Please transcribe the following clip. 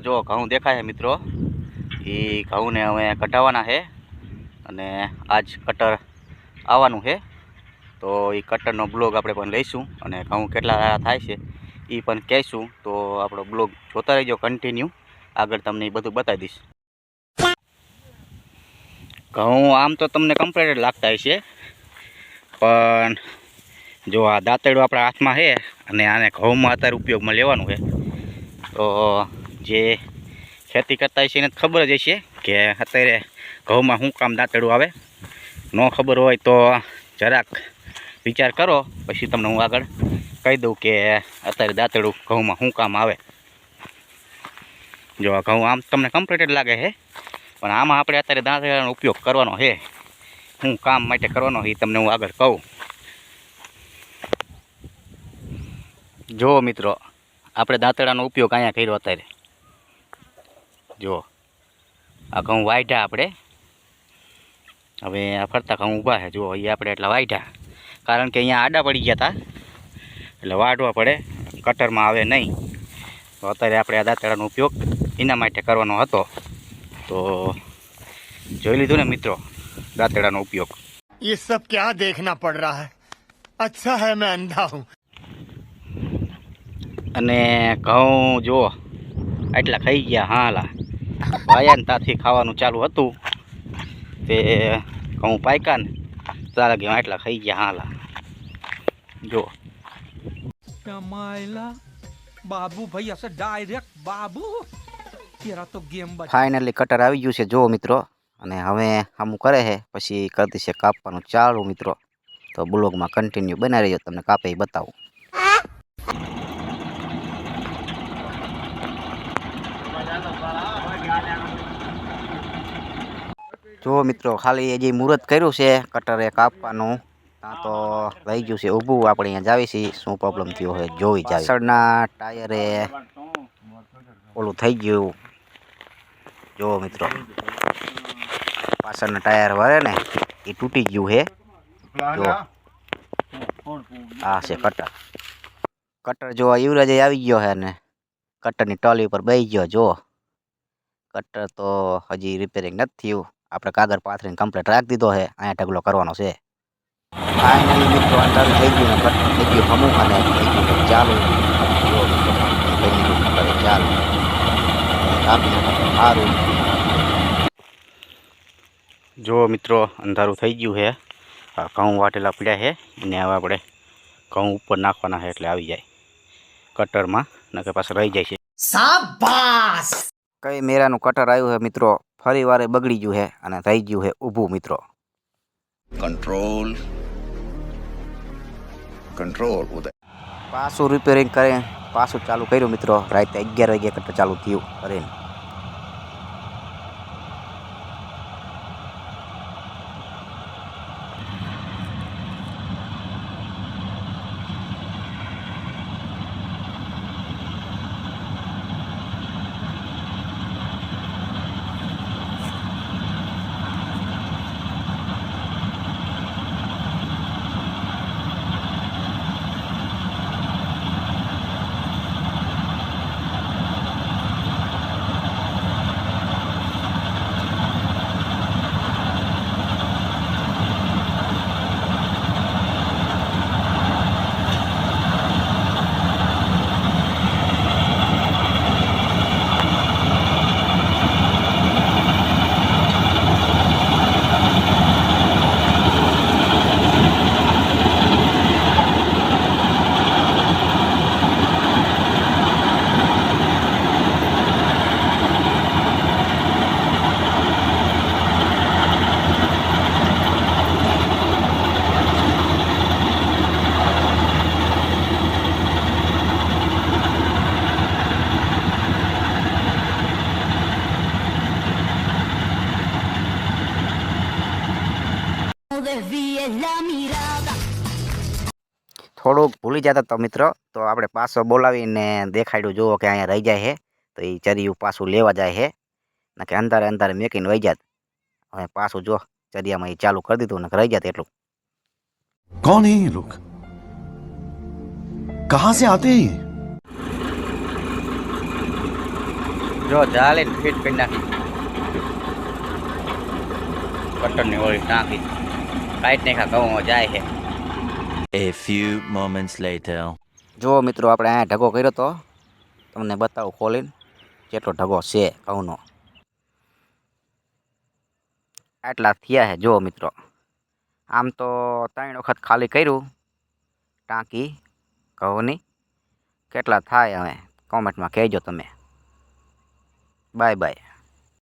જો ઘઉં દેખાય છે મિત્રો, એ ઘઉંને હવે કઢાવવાના છે અને આજ કટર આવવાનું છે. તો એ કટરનો બ્લોગ આપણે પણ લઈશું અને ઘઉં કેટલા થાય છે એ પણ કહીશું. તો આપણો બ્લોગ જોતા રહીજો કન્ટિન્યુ, આગળ તમને એ બધું બતાવી દઈશ. ઘઉં આમ તો તમને કમ્પ્લીટ લાગતા હશે, પણ જો આ દાંતેડું આપણા હાથમાં છે અને આને ઘઉંમાં અત્યારે ઉપયોગમાં લેવાનું છે. તો જે ખેતી કરતા હશે એને ખબર જ હશે કે અત્યારે ઘઉંમાં શું કામ દાંતેડું આવે. ન ખબર હોય તો જરાક વિચાર કરો, પછી તમને હું આગળ કહી દઉં કે અત્યારે દાંતેડું ઘઉંમાં શું કામ આવે. જો આ ઘઉં આમ તમને કમ્પ્લીટ જ લાગે છે, પણ આમાં આપણે અત્યારે દાંતેડાનો ઉપયોગ કરવાનો છે. શું કામ માટે કરવાનો એ તમને હું આગળ કહું. જો મિત્રો, આપણે દાંતેડાનો ઉપયોગ અહીંયા કર્યો અત્યારે. જો આ ઘઉં વાઢ્યા આપણે, હવે આ ફરતા ઘઉં ઊભા છે. જુઓ એ આપણે એટલા વાઢ્યા, કારણ કે અહીંયા આડા પડી ગયા હતા એટલે વાઢવા પડે, કટરમાં આવે નહીં. તો અત્યારે આપણે આ દાંતેડાનો ઉપયોગ એના માટે કરવાનો હતો. તો જોઈ લીધું ને મિત્રો દાંતેડાનો ઉપયોગ. ये सब क्या देखना पड़ रहा है? अच्छा है मैं अंधा हूँ. અને ઘઉં જુઓ એટલા ખાઈ ગયા. હાલા વાયા ને ત્યાંથી ખાવાનું ચાલુ હતું, તે ઘઉં પાક્યા ને તારા ગયા એટલા ખાઈ ગયા. હાલા જો बाबू भाई ऐसे डायरेक्ट बाबू तेरा तो गेम बचा. ફાઇનલી કટર આવી ગયું છે જો મિત્રો, અને હવે આમ કરે છે પછી કરી દેશે કાપવાનું ચાલુ મિત્રો. તો બ્લોગમાં કન્ટિન્યુ બનાવી રહ્યો, તમને કાપે એ બતાવું. જો મિત્રો ખાલી જે મુહૂર્ત કર્યું છે કટરે કાપવાનું, ત્યાં તો રહી ગયું છે ઊભું. આપણે અહીંયા જાવી છીએ, શું પ્રોબ્લેમ થયો હોય જોઈ જાય. પાછળના ટાયરે ઓલું થઈ ગયું. જો મિત્રો પાછળના ટાયર વરે ને એ તૂટી ગયું છે. જો આ છે કટર. કટર જો યુવરાજ આવી ગયો છે ને કટરની ટોલી ઉપર બેસી ગયો. જો કટર તો હજી રિપેરિંગ નથી થયું, આપણે કાગળ પાથરીને કમ્પ્લીટ રાખી દીધો છે. અહીંયા ઢગલો કરવાનો છે. ફાઇનલી મિત્રો અંધારું થઈ ગયું ને કટર થઈ ગયું અમુક અને થઈ ગયું ચાલુ. જો મિત્રો કટરે ચાલુ કાપી નાખો સારું. જો મિત્રો અંધારું થઈ ગયું છે, ઘઉં વાટેલા પડ્યા છે અને હવે આપણે ઘઉં ઉપર નાખવાના છે એટલે આવી જાય કટરમાં, નકર પાછળ રહી જાય છે. શાબાશ! કઈ મેરાનું કટર આવ્યું છે મિત્રો, ફરી વારે બગડી ગયું છે અને થઈ ગયું છે ઊભું મિત્રો. કંટ્રોલ કંટ્રોલ ઉદય. પાછું રિપેરિંગ કરે, પાછું ચાલુ કર્યું મિત્રો. રાતે 11 વાગે કટર ચાલુ થયું કરીને. થોડુંક ભૂલી જતા તો મિત્રો, તો આપણે પાછો બોલાવીને દેખાડ્યું. જુઓ કે અહીંયા રહી જાય છે તો એ ચરિયું પાછું લેવા જાય છે, ને કે અંધારે અંધારે મેકીને વહી જાત. હવે પાછું જો ચરિયામાં એ ચાલુ કરી દીધું ને રહી જાત એટલું. कौन है ये लोग? कहां से आते हैं ये? જો ચાલીને ફિટ કરી નાખી કટરની ઓળી ટાંકી કાંઈ નાખ્યા ઘઉં જાય છે. A few moments later. જો મિત્રો આપણે અહીંયા ઢગો કર્યો તો તમને બતાવું ખોલીને કેટલો ઢગો છે ઘઉંનો. આટલા થયા છે જો મિત્રો. આમ તો 3 વખત ખાલી કર્યું ટાંકી ઘઉંની. કેટલા થાય હવે કોમેન્ટમાં કહેજો તમે. Bye bye.